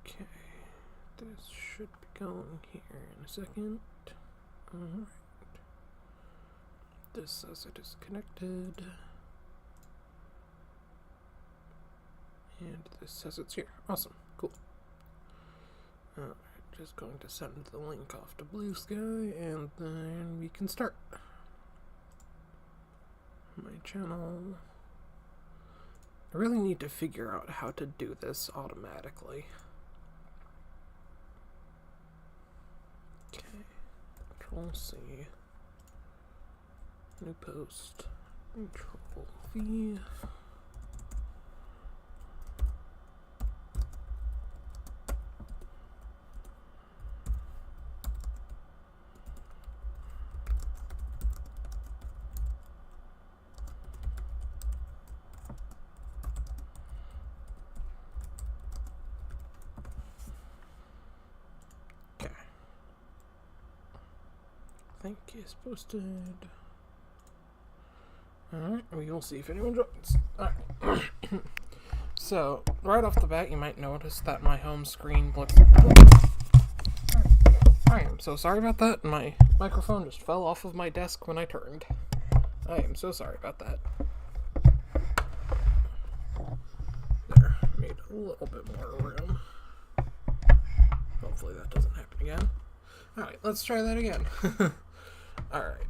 Okay, this should be going here in a second. Alright. This says it is connected. And this says it's here. Awesome. Cool. Alright, just going to send the link off to Blue Sky, and then we can start. My channel. I really need to figure out how to do this automatically. Okay. Control C. New post. Control V. Link is posted. Alright, we will see if anyone joins. Alright. So, right off the bat, you might notice that my home screen looks... I am so sorry about that. My microphone just fell off of my desk when I turned. I am so sorry about that. There, made a little bit more room. Hopefully that doesn't happen again. Alright, let's try that again. Alright.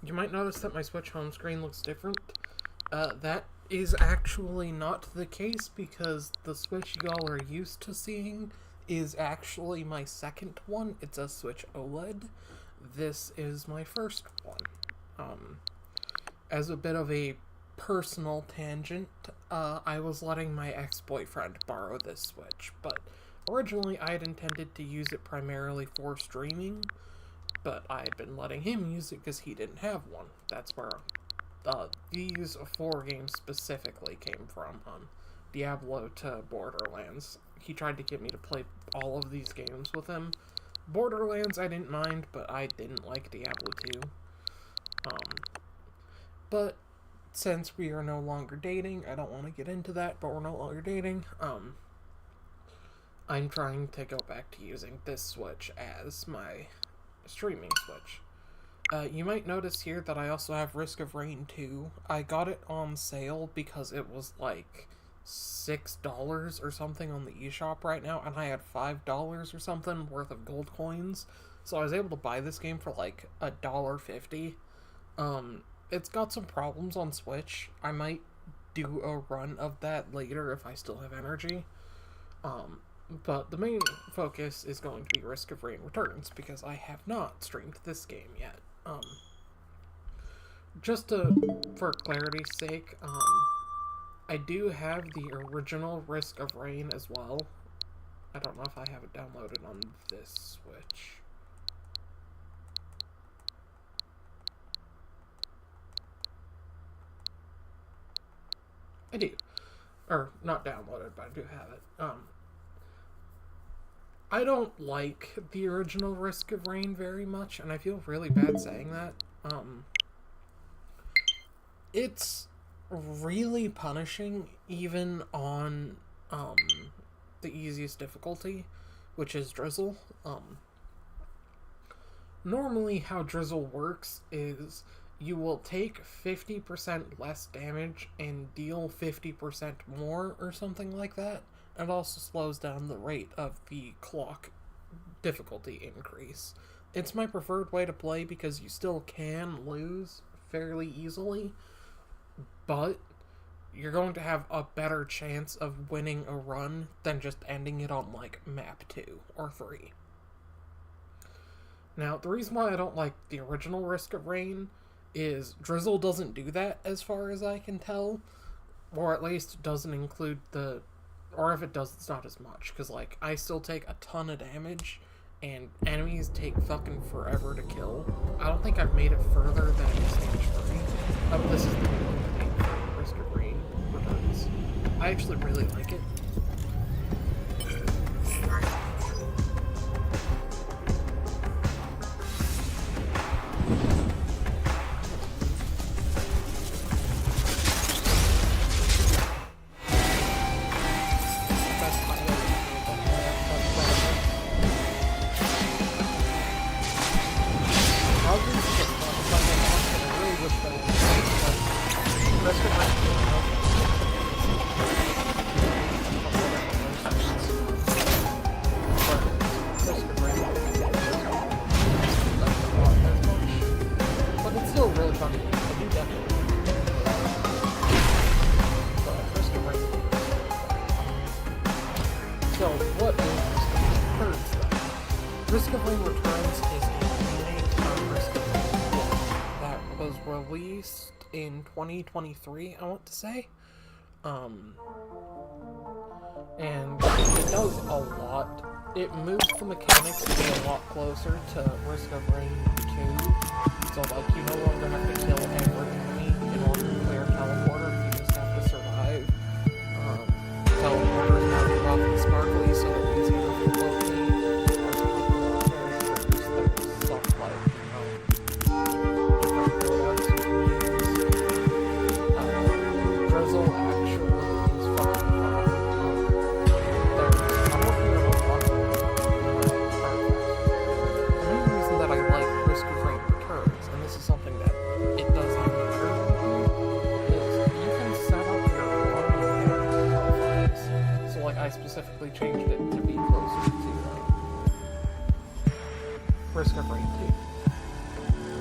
You might notice that my Switch home screen looks different. That is actually not the case because the Switch y'all are used to seeing is actually my second one. It's a Switch OLED. This is my first one. As a bit of a personal tangent, I was letting my ex-boyfriend borrow this Switch, but originally I had intended to use it primarily for streaming, but I had been letting him use it because he didn't have one. That's where these 4 games specifically came from, Diablo to Borderlands. He tried to get me to play all of these games with him. Borderlands I didn't mind, but I didn't like Diablo 2. But since we are no longer dating, I don't want to get into that, but we're no longer dating, I'm trying to go back to using this Switch as my streaming Switch. You might notice here that I also have Risk of Rain 2. I got it on sale because it was like $6 or something on the eShop right now, and I had $5 or something worth of gold coins, so I was able to buy this game for like $1.50. It's got some problems on Switch. I might do a run of that later if I still have energy. But the main focus is going to be Risk of Rain Returns, because I have not streamed this game yet. For clarity's sake, I do have the original Risk of Rain as well. I don't know if I have it downloaded on this Switch. I do. Or, not downloaded, but I do have it. I don't like the original Risk of Rain very much, and I feel really bad saying that. It's really punishing, even on, the easiest difficulty, which is Drizzle. Normally how Drizzle works is you will take 50% less damage and deal 50% more, or something like that. It also slows down the rate of the clock difficulty increase. It's my preferred way to play because you still can lose fairly easily, but you're going to have a better chance of winning a run than just ending it on, like, map 2 or 3. Now, the reason why I don't like the original Risk of Rain is Drizzle doesn't do that as far as I can tell, or at least doesn't include the... Or if it does, it's not as much, because, like, I still take a ton of damage, and enemies take fucking forever to kill. I don't think I've made it further than stage 3. This is the new for Risk of Rain Returns. I actually really like it. Risk of Rain Returns is a remake of Risk of Rain that was released in 2023, I want to say. And it does a lot. It moves the mechanics to be a lot closer to Risk of Rain 2. So, like, you no longer have to kill every enemy in order to clear a teleporter, you just have to survive. Teleporters now get off and sparkly, so they're easier to locate. There's stuff like, different loadouts you can use. Drizzle actually is fucking fun. I don't hear a lot of the main reason that I like Risk of Rain Returns, and this is something that it does even better is you can set up your own profiles. So, like, I specifically changed it to be closer to Risk of Rain 2.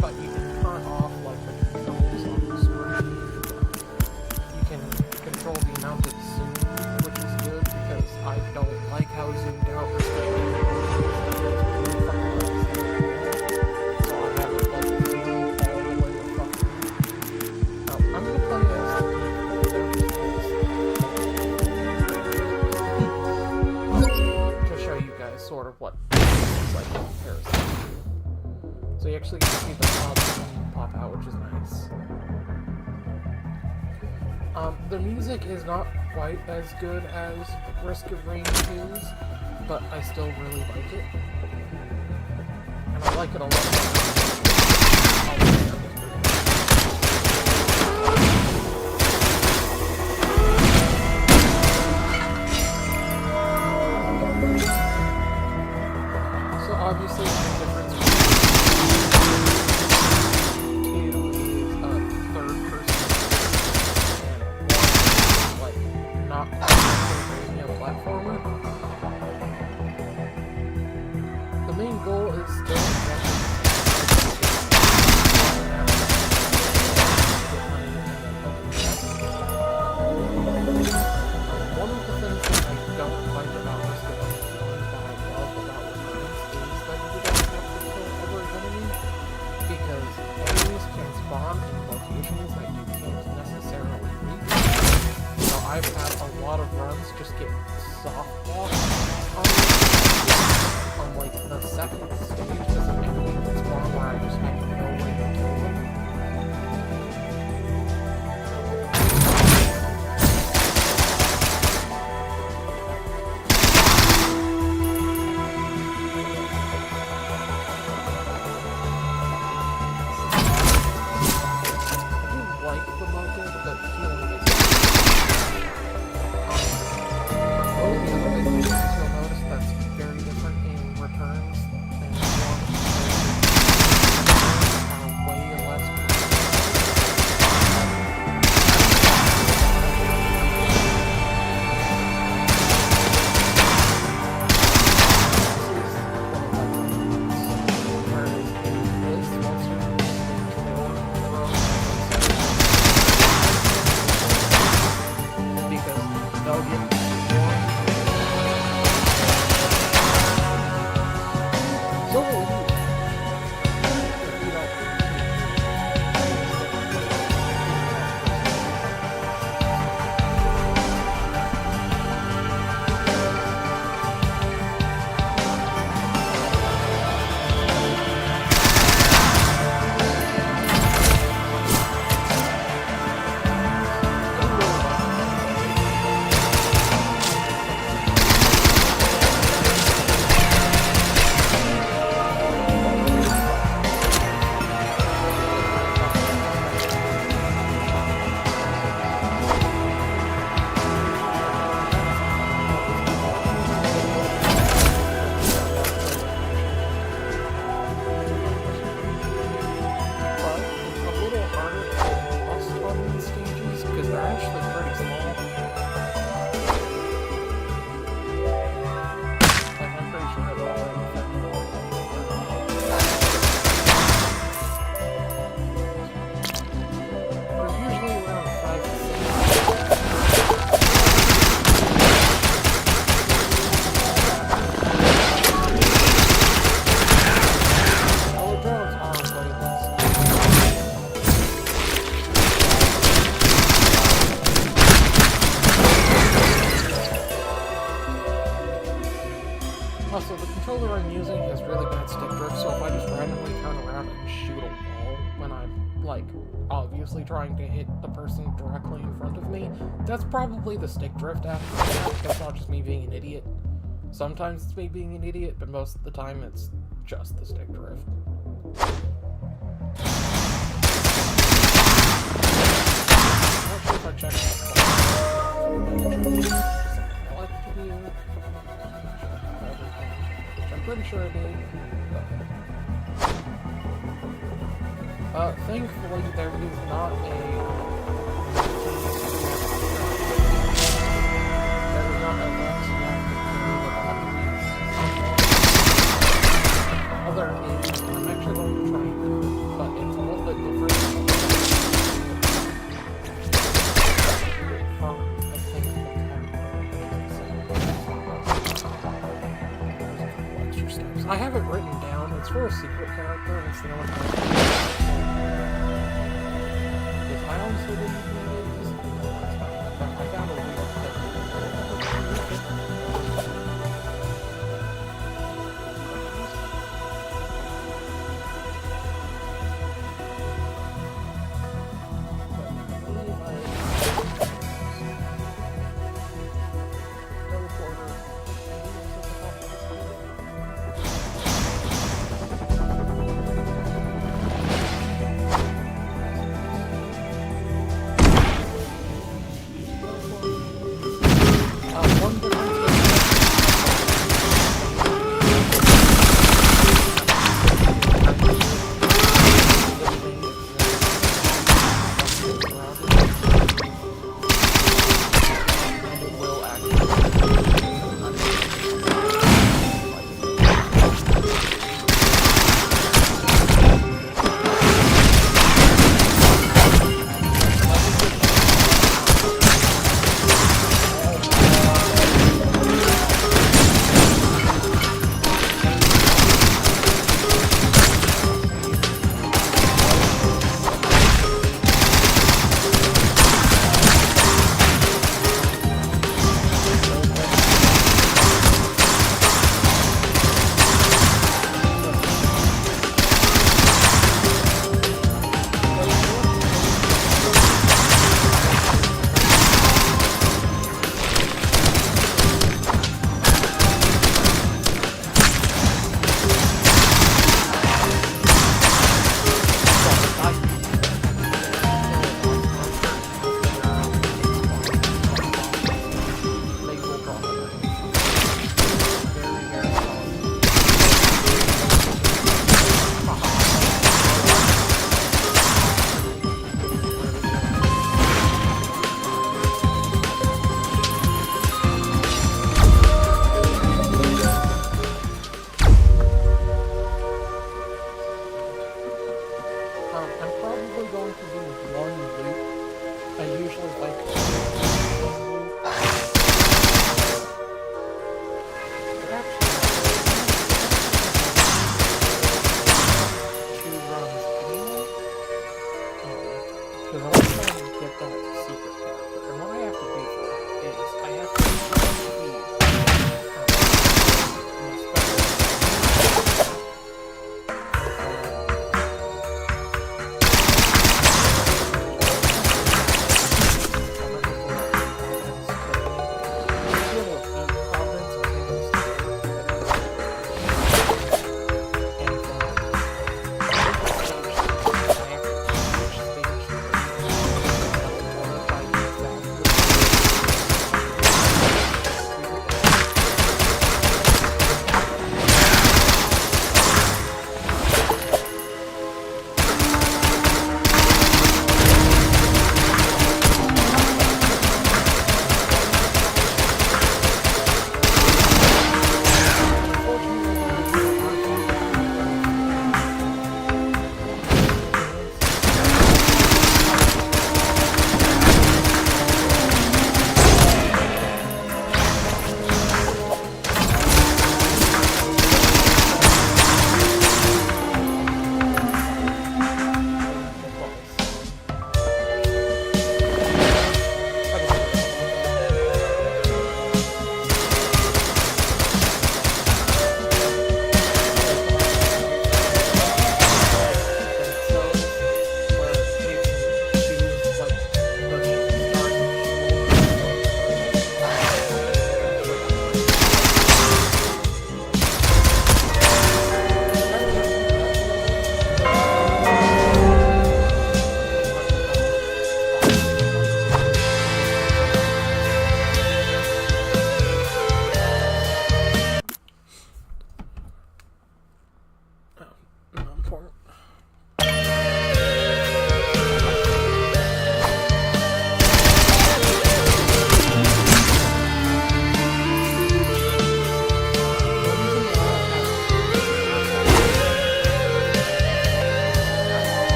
But you can turn off, like, the controls on the screen. You can control the amount of zoom, which is good, because I don't like how zoomed out Risk of Rain is. So I have it, like, zoomed all the way to fucking... Now, I'm gonna play as to show you guys sort of what it's like in comparison. So you actually get to see the pop out, which is nice. The music is not quite as good as Risk of Rain 2's, but I still really like it. And I like it a lot. So obviously the difference the main goal is still one of the things that I don't like about Risk of Rain that I love about Returns is that you don't have to kill every enemy, because enemies can spawn in locations that you can't necessarily reach. So I've had a lot of runs just get soft walked on like the second stage because an enemy would spawn where I just have no way to kill them. I do like the motive, but healing is one of the other things you'll notice that's very different in Returns and way less. Whereas in this, once you're because they'll get controller I'm using has really bad stick drift, so if I just randomly turn around and shoot a wall when I'm, like, obviously trying to hit the person directly in front of me, that's probably the stick drift after that. That's not just me being an idiot. Sometimes it's me being an idiot, but most of the time it's just the stick drift. Not sure if I checked I'm pretty sure I did. Thankfully, there is not a... There is not a left other is, I'm actually going to try it, but it's a little bit different from, I think, extra steps. I have it written down. It's for a secret character, and it's the only one. If I honestly didn't even use it, I found a weird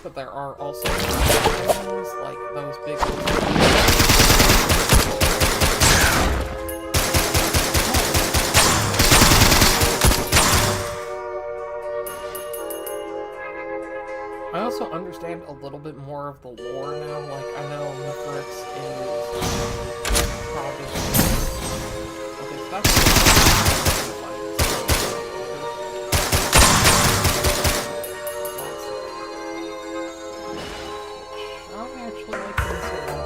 but there are also things like those big ones. I also understand a little bit more of the lore now. Like, I know Mithrix is probably... Okay, so that's... I actually like this a lot.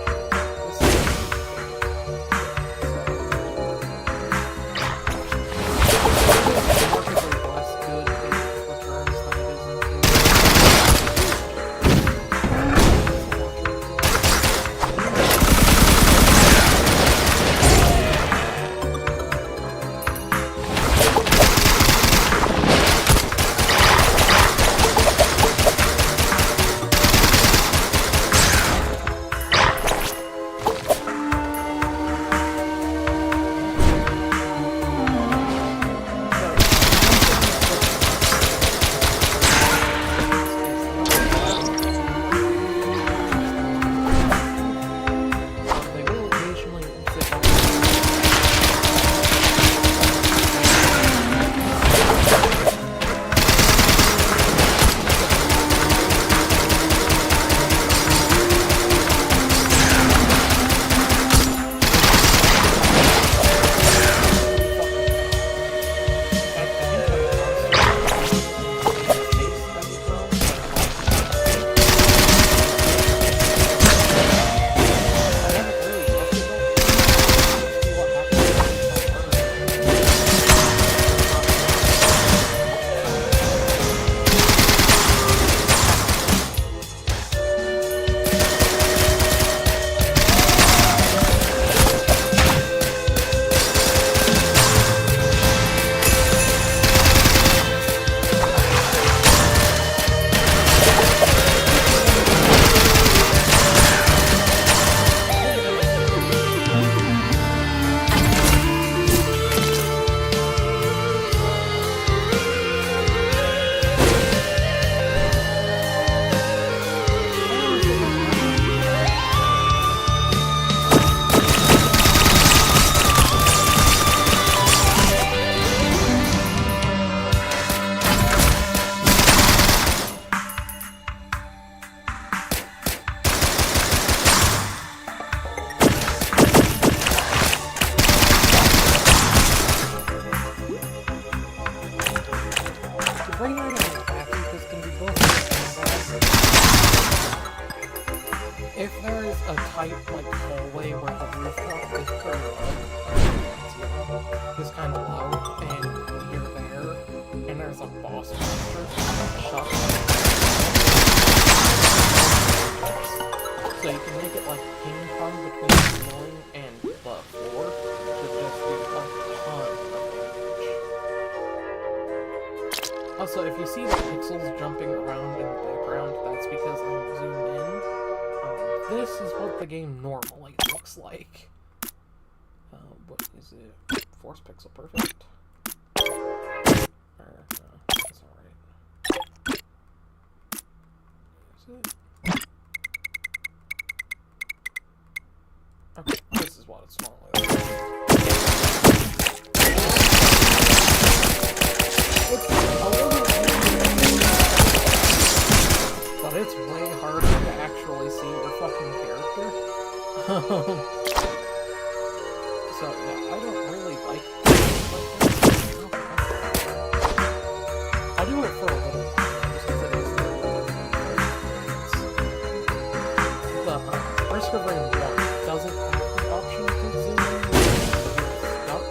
If there is a tight, like, hallway where the rooftop is pretty low, is kind of low, and you're there, and there's a boss monster, shut. So you can make it like ping pong between the ceiling and the floor to just do a ton of damage. Also, if you see the pixels jumping around in the background, that's because I'm zoomed in. This is what the game normally looks like. What is it? Force pixel perfect? That's alright. Is it? Okay, this is what it's normally like. It's a little but it's way harder to actually see your fucking character. So, yeah, I don't really like things like this. I'll do it for a little while, just because it is the Risk of Rain 1 doesn't have the option to zoom in. Not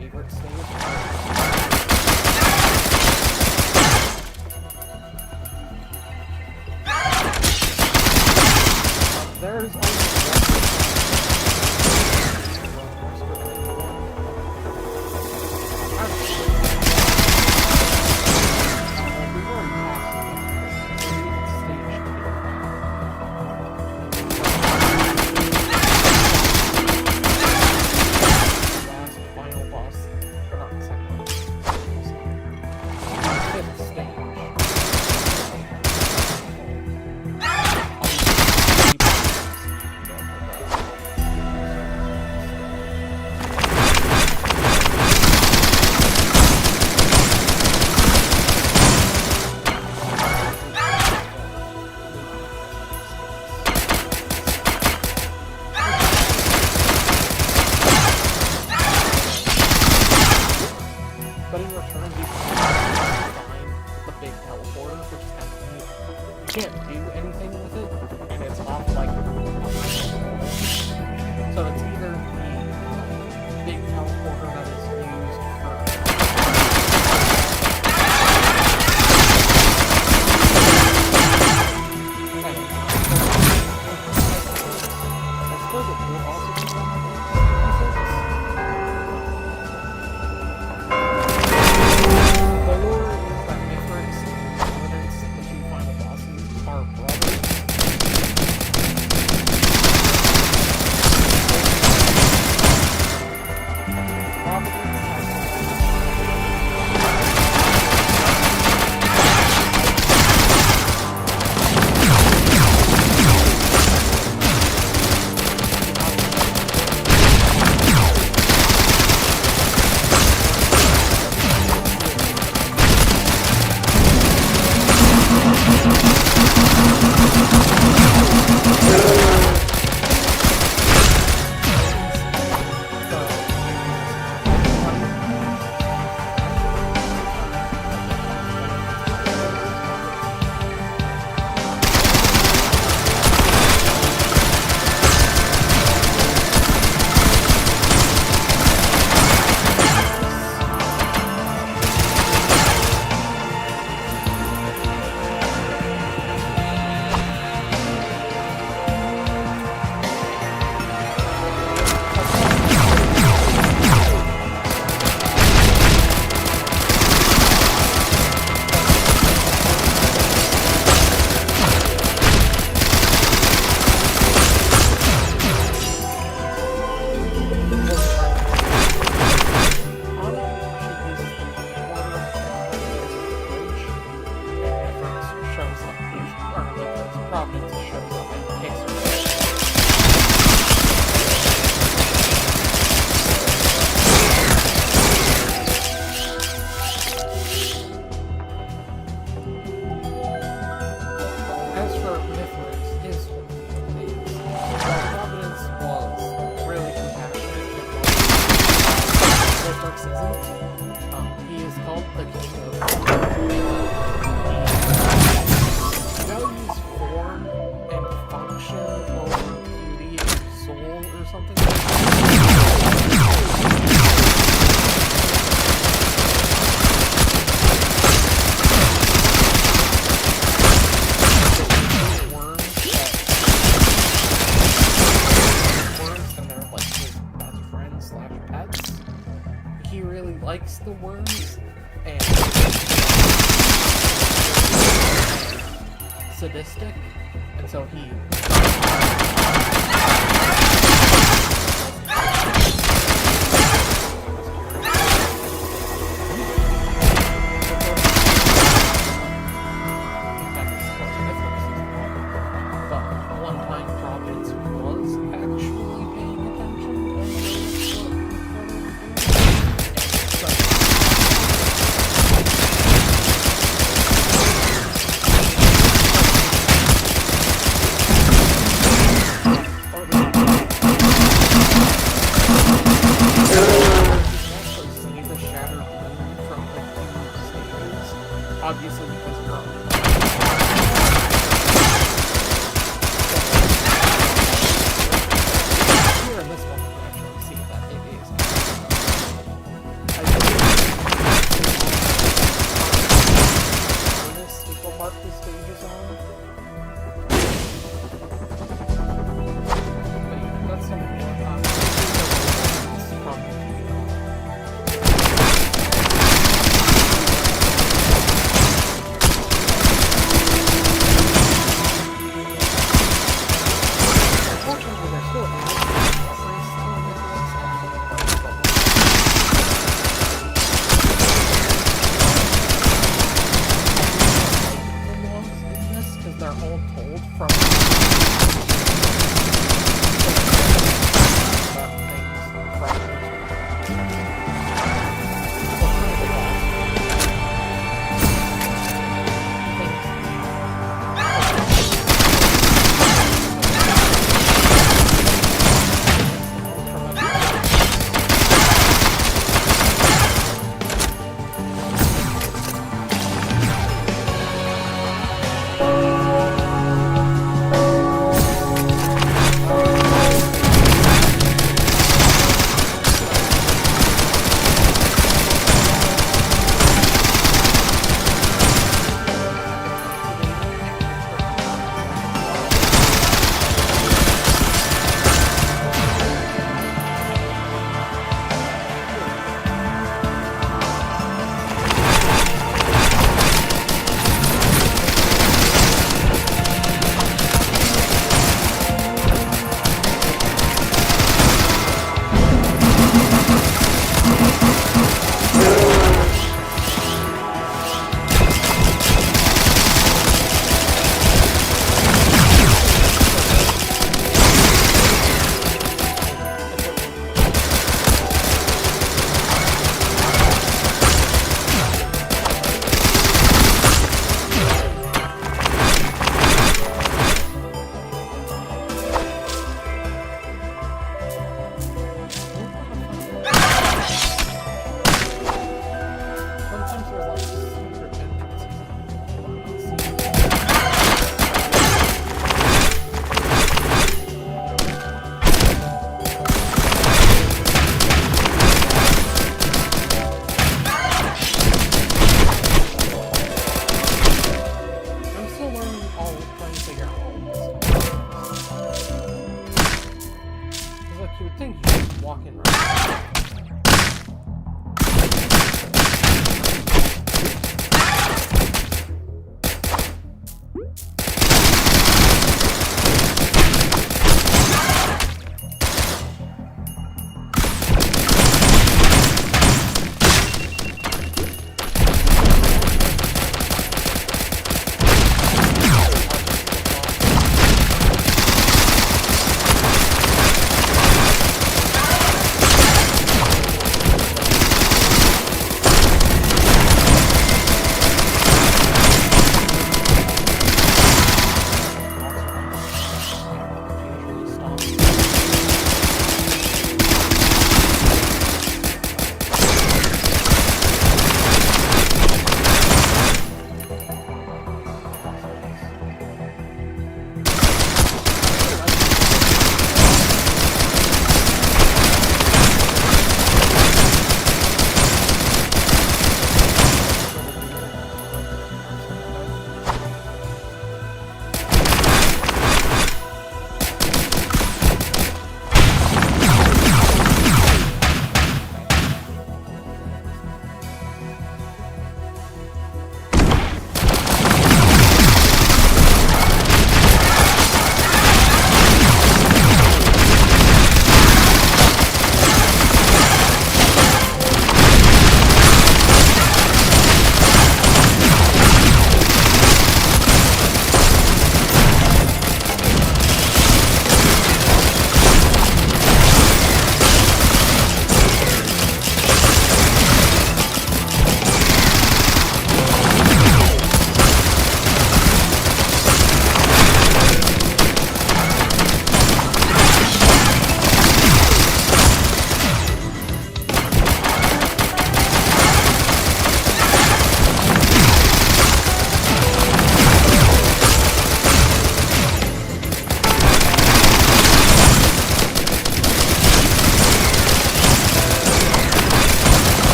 favorite stage. There's only but in return, you find the big teleporter, which is kind of neat. You can't do anything with it, and it's off like so it's either the big teleporter that is used for I suppose it will also be done with the lore is that Mithras and Providence, the two final bosses, are brothers. Providence has Providence shows up in case as for Mithras, his things, while Providence was really compassionate with Mithras isn't. He is called the King of values form and function over beauty and soul or something like that. Worms and they're like his best friends / pets. He really likes the worms and sadistic, and so he but one time Providence was actually paying attention to what obviously because you're on here in this one you can actually see what that thing is.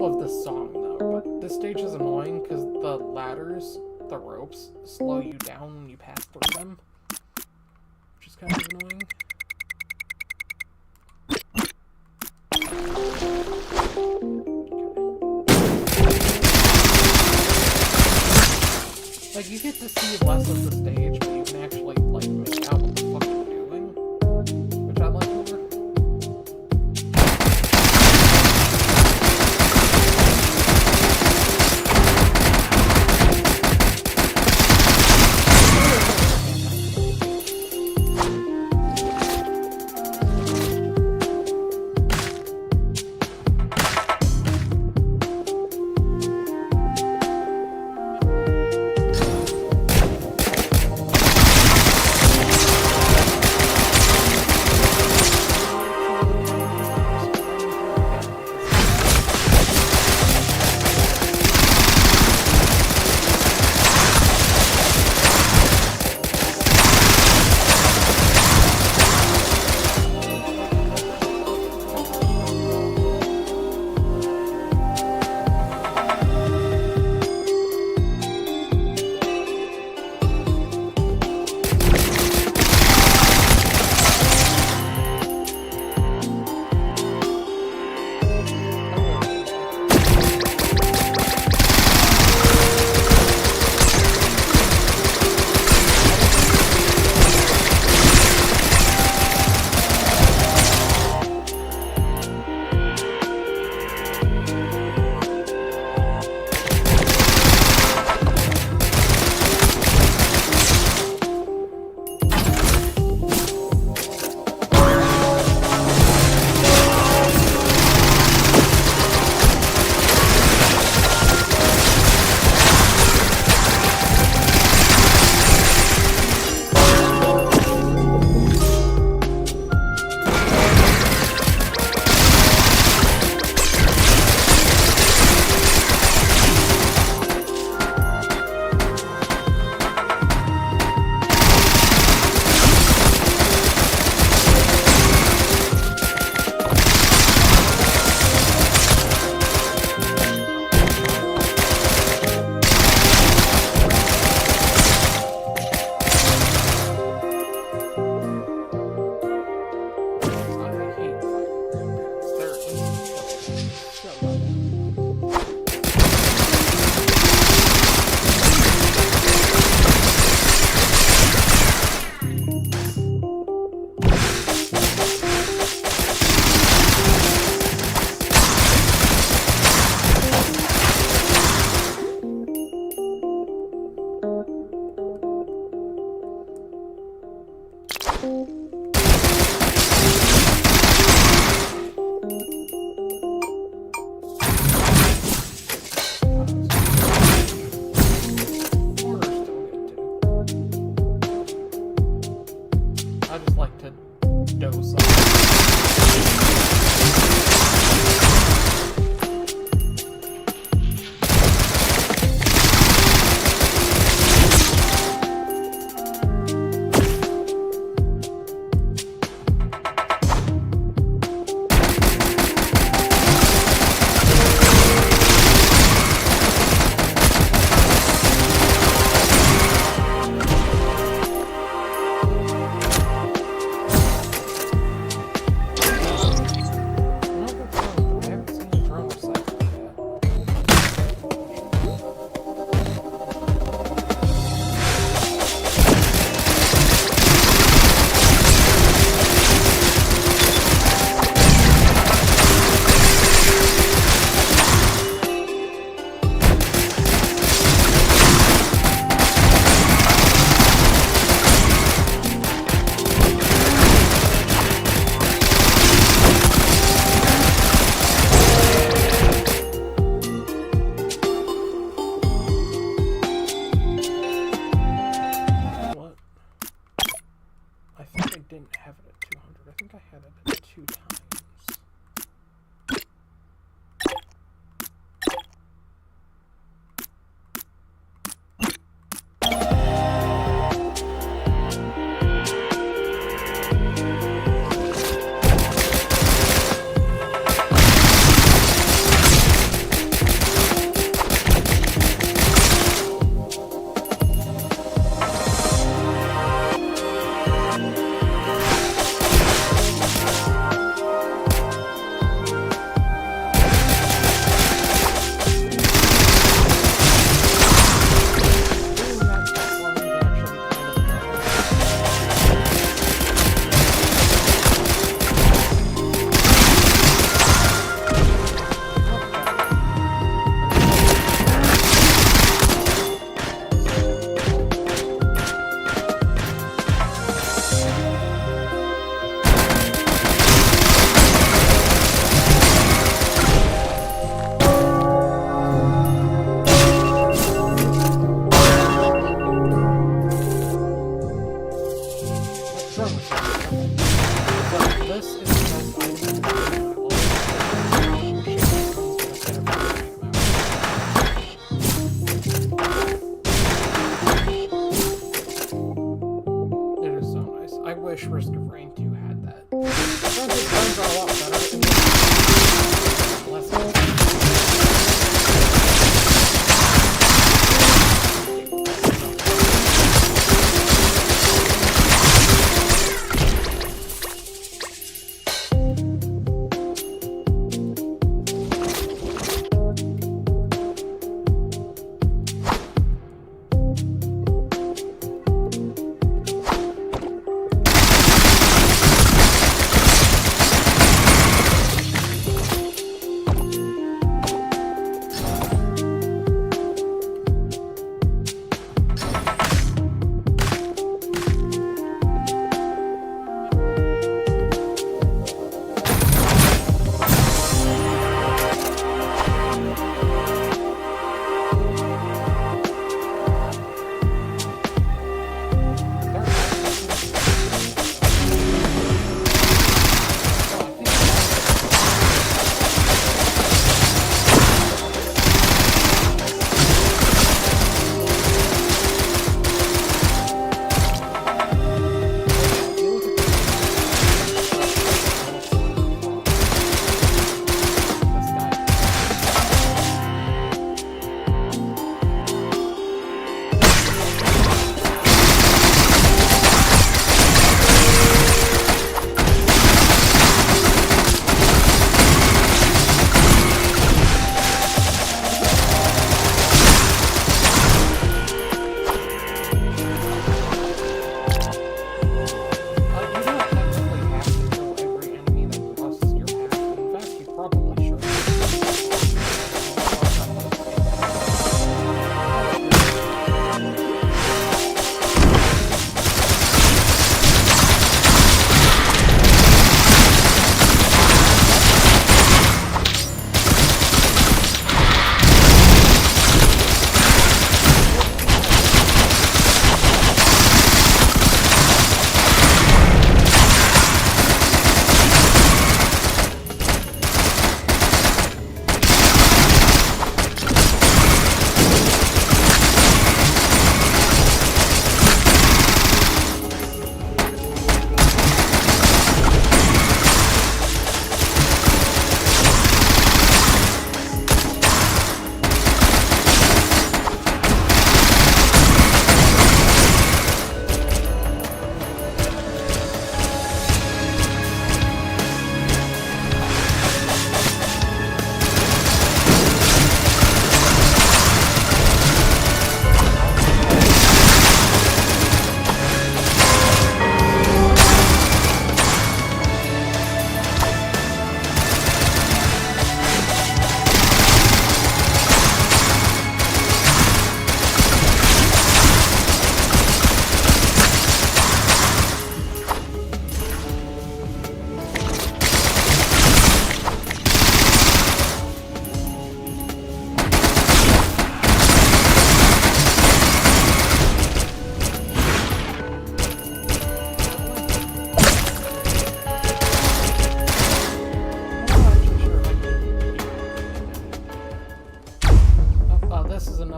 love this song though, but this stage is annoying because the ladders, the ropes, slow you down when you pass through them, which is kind of annoying. Like, you get to see less of the stage, but you can actually, like, make out what the fuck you're doing, which I like more.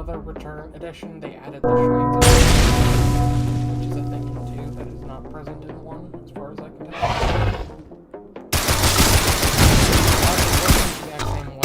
another Return edition, they added the Shrines edition, which is a thing in 2 that is not present in 1, as far as I can tell. The exact same way.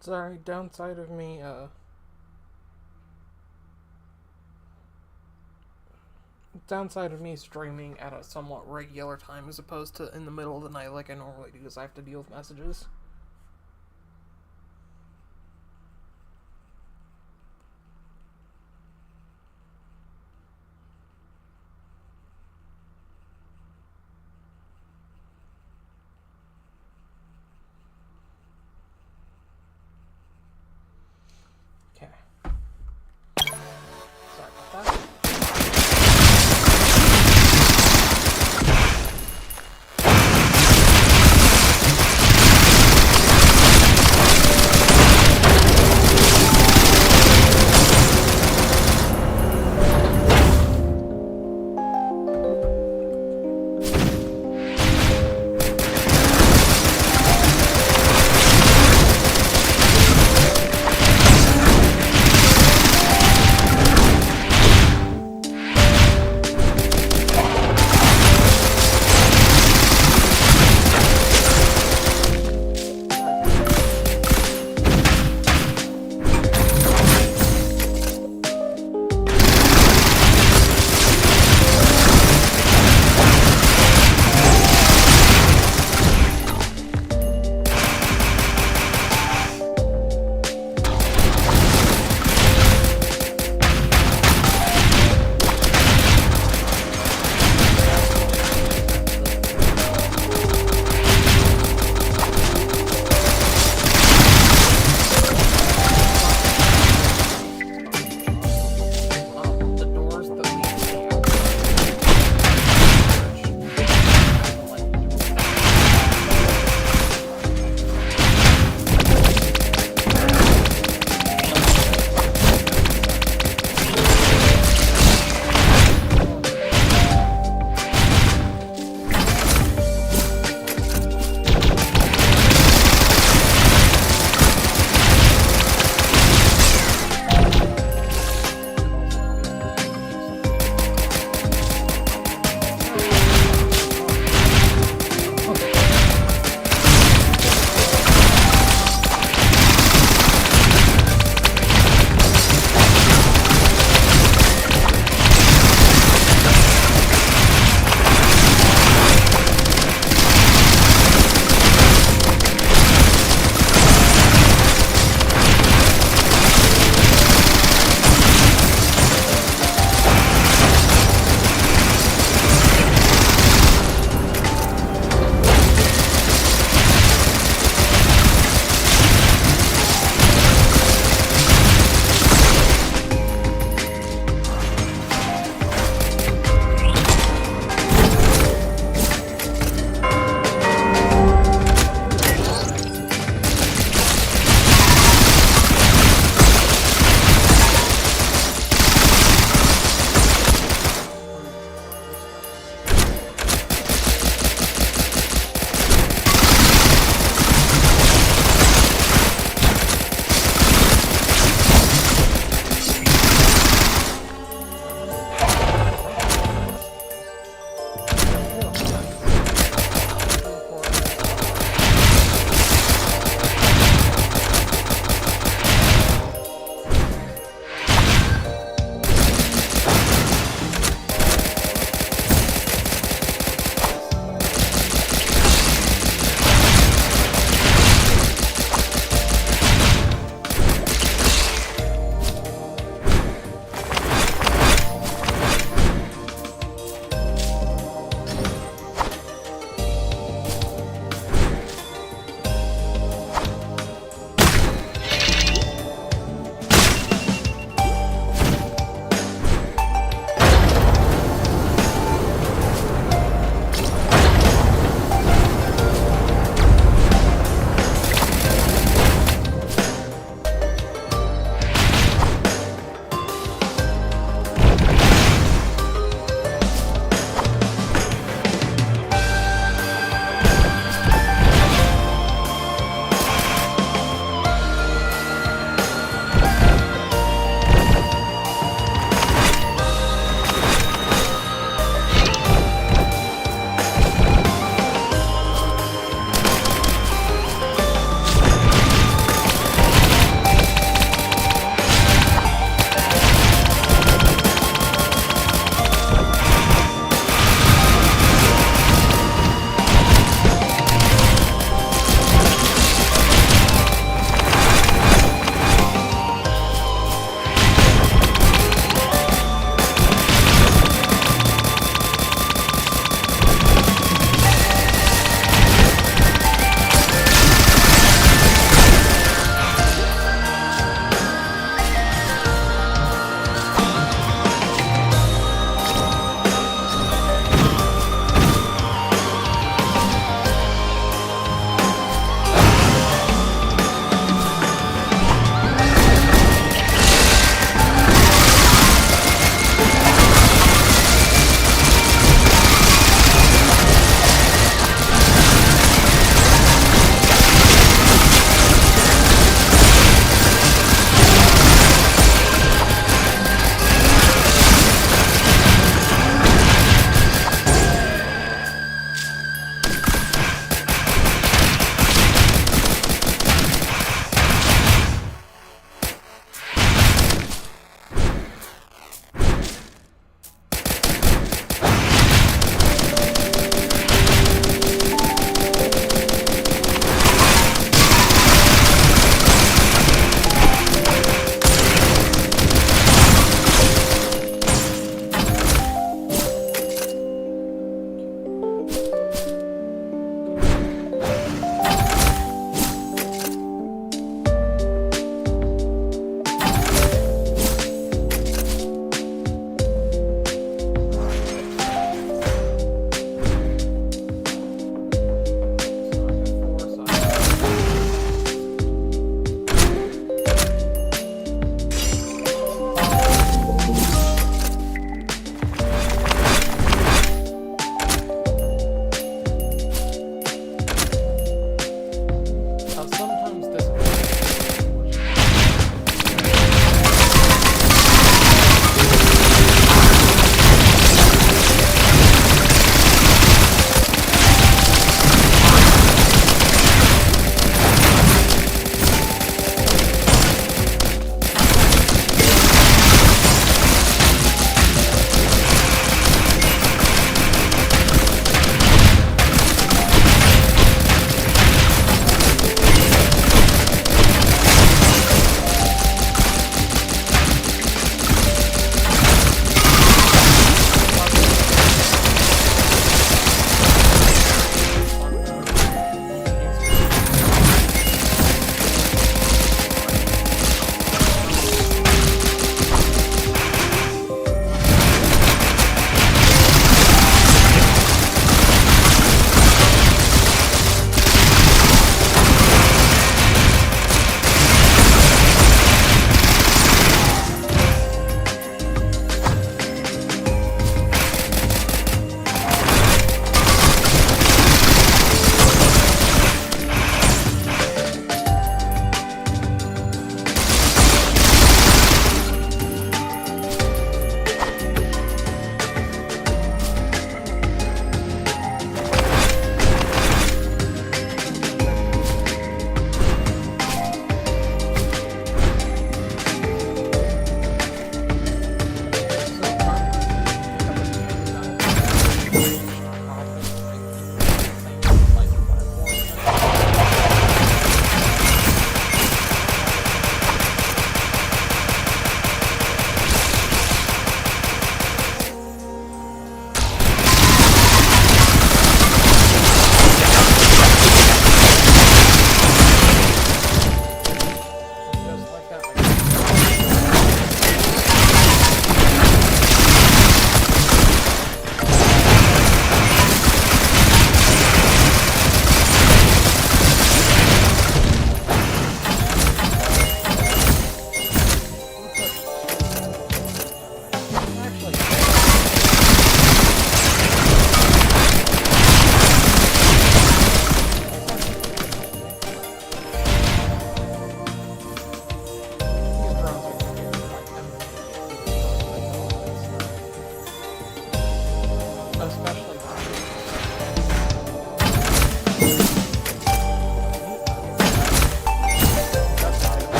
Sorry, downside of me, downside of me streaming at a somewhat regular time as opposed to in the middle of the night like I normally do is I have to deal with messages. Okay. Sorry about that.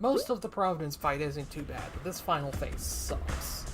Most of the Providence fight isn't too bad, but this final phase sucks.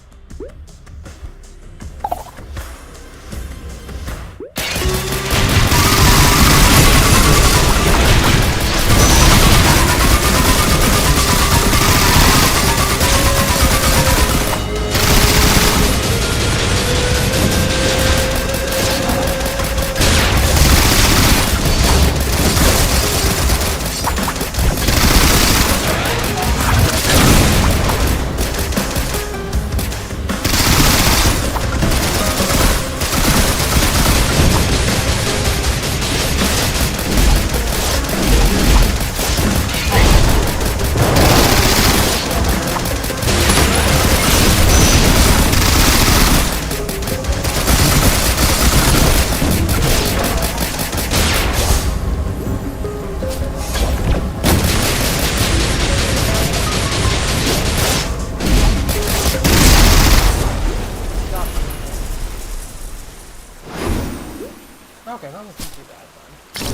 Okay, that wasn't too bad then.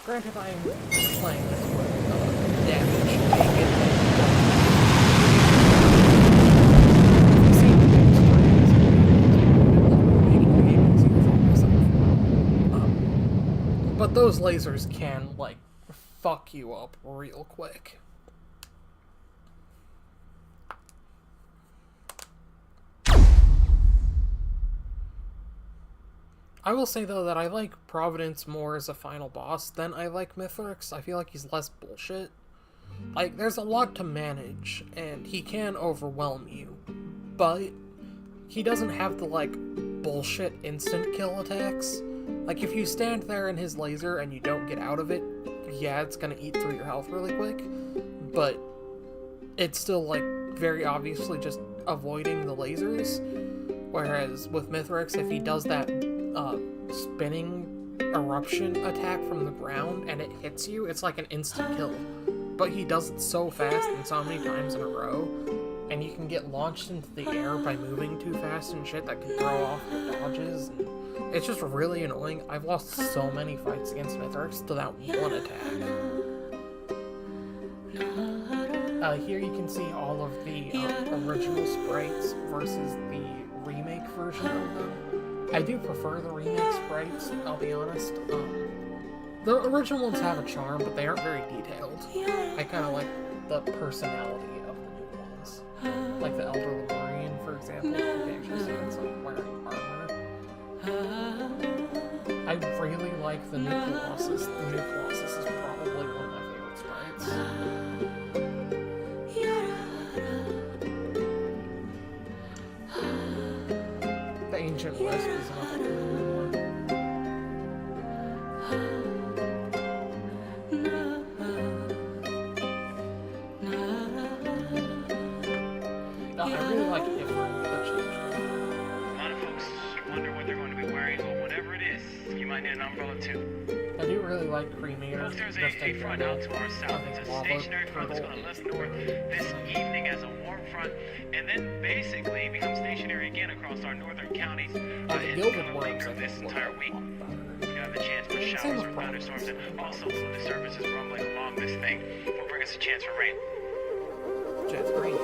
Granted, I'm playing this with damage but those lasers can, like, fuck you up real quick. I will say, though, that I like Providence more as a final boss than I like Mithrix. I feel like he's less bullshit. Like, there's a lot to manage, and he can overwhelm you, but he doesn't have the, like, bullshit instant kill attacks. Like, if you stand there in his laser and you don't get out of it, yeah, it's gonna eat through your health really quick, but it's still, like, very obviously just avoiding the lasers. Whereas with Mithrix, if he does that spinning eruption attack from the ground and it hits you, it's like an instant kill. But he does it so fast and so many times in a row, and you can get launched into the air by moving too fast and shit that can throw off your dodges. And it's just really annoying. I've lost so many fights against Mithrix to that one attack. Here you can see all of the original sprites versus the remake version of them. I do prefer the remake sprites, I'll be honest. The original ones have a charm, but they aren't very detailed. I kind of like the personality of the new ones. Like the Elder Lemurian, for example. You can actually see it's like wearing armor. I really like the new Colossus. The new Colossus is probably one of my favorite sprites. The Ancient West is another good one. I really like Ifrit, the change. A lot of folks wonder what they're going to be wearing, but whatever it is, you might need an umbrella too. I do really like Creamier. Well, there's a front out to our south. It's a stationary front that's going to lift north this evening as a warm front, and then basically become stationary again across our northern counties. It's going to linger this entire week. You have the chance for showers or thunderstorms, and also fluid disturbances rumbling along this thing will bring us a chance for rain. Chance for rain.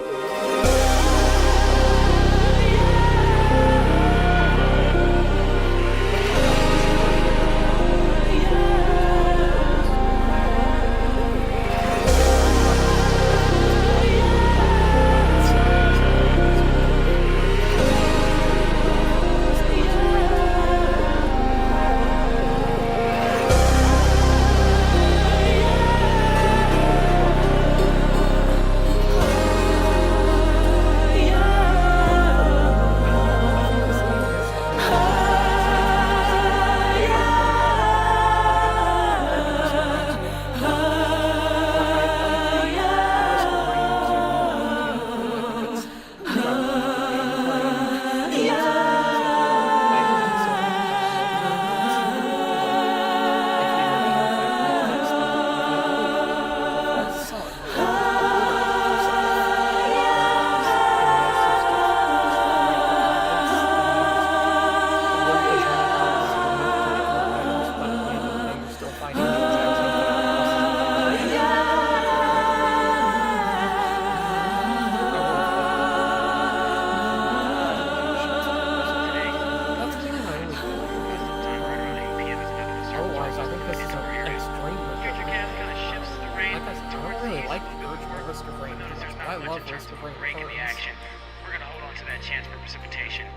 like Urge more Risk of Rain, Notice there's but not I much love in terms Risk of of Rain breaking the returns. action. We're gonna hold on to that chance for precipitation.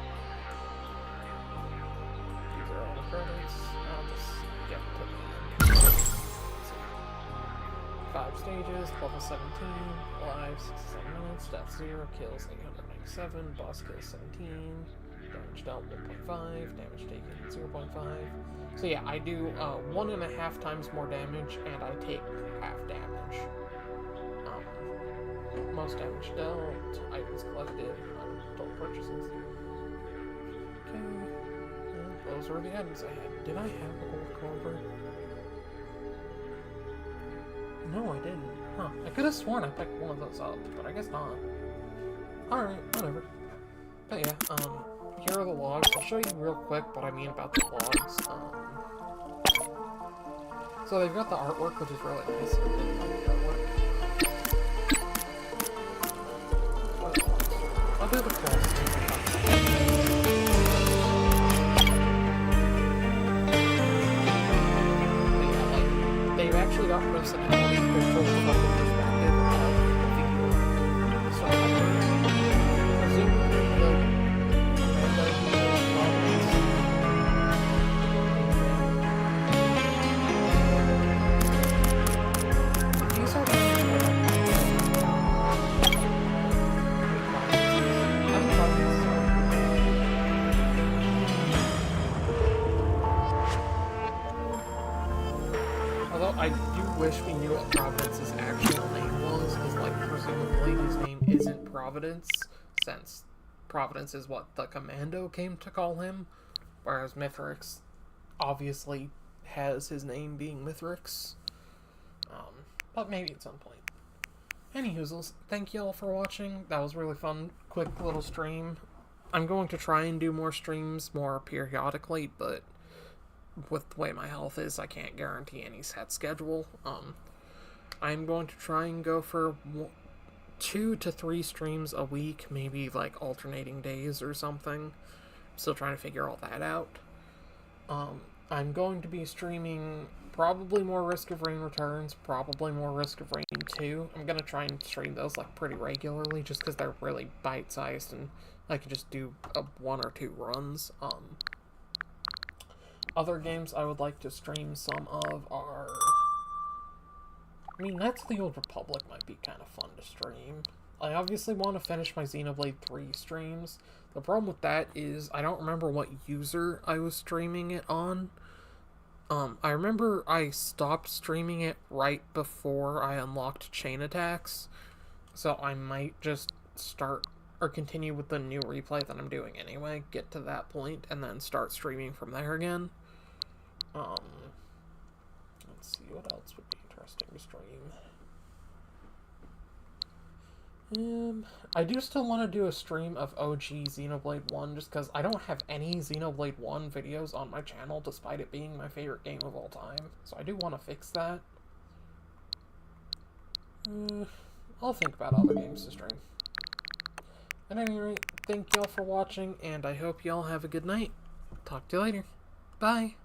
These are all the credits. I'll just get to the end. Let's see. 5 stages, level 17, live 67 minutes, death 0, kills 897, boss kills 17, damage dealt 1.5, damage taken 0.5. So yeah, I do 1.5 times more damage, and I take half damage. Most damage dealt, items collected, total purchases. Okay, and those were the items I had. Did I have a gold clover? No, I didn't. Huh. I could have sworn I picked one of those up, but I guess not. Alright, whatever. But yeah, here are the logs. I'll show you real quick what I mean about the logs. So they've got the artwork, which is really nice. I really like the artwork. I'll do the quest. They've actually got personality control from the perspective of the figure. So presumably these are although I do wish we knew what Providence's actual name was, because, like, presumably his name isn't Providence, since Providence is what the Commando came to call him, whereas Mithrix obviously has his name being Mithrix. But maybe at some point. Anywhoozles, thank you all for watching. That was really fun. Quick little stream. I'm going to try and do more streams more periodically, but with the way my health is, I can't guarantee any set schedule. I'm going to try and go for 2 to 3 streams a week, maybe like alternating days or something. Still trying to figure all that out. I'm going to be streaming probably more Risk of Rain Returns, probably more Risk of Rain 2. I'm going to try and stream those like pretty regularly just because they're really bite-sized and I can just do 1 or 2 runs. Other games I would like to stream some of are... I mean, Knights of the Old Republic might be kind of fun to stream. I obviously want to finish my Xenoblade 3 streams. The problem with that is I don't remember what user I was streaming it on. I remember I stopped streaming it right before I unlocked Chain Attacks. So I might just start or continue with the new replay that I'm doing anyway, get to that point, and then start streaming from there again. Let's see, what else would be interesting to stream? I do still want to do a stream of OG Xenoblade 1, just because I don't have any Xenoblade 1 videos on my channel, despite it being my favorite game of all time. So I do want to fix that. I'll think about other games to stream. At any rate, thank y'all for watching, and I hope y'all have a good night. Talk to you later. Bye!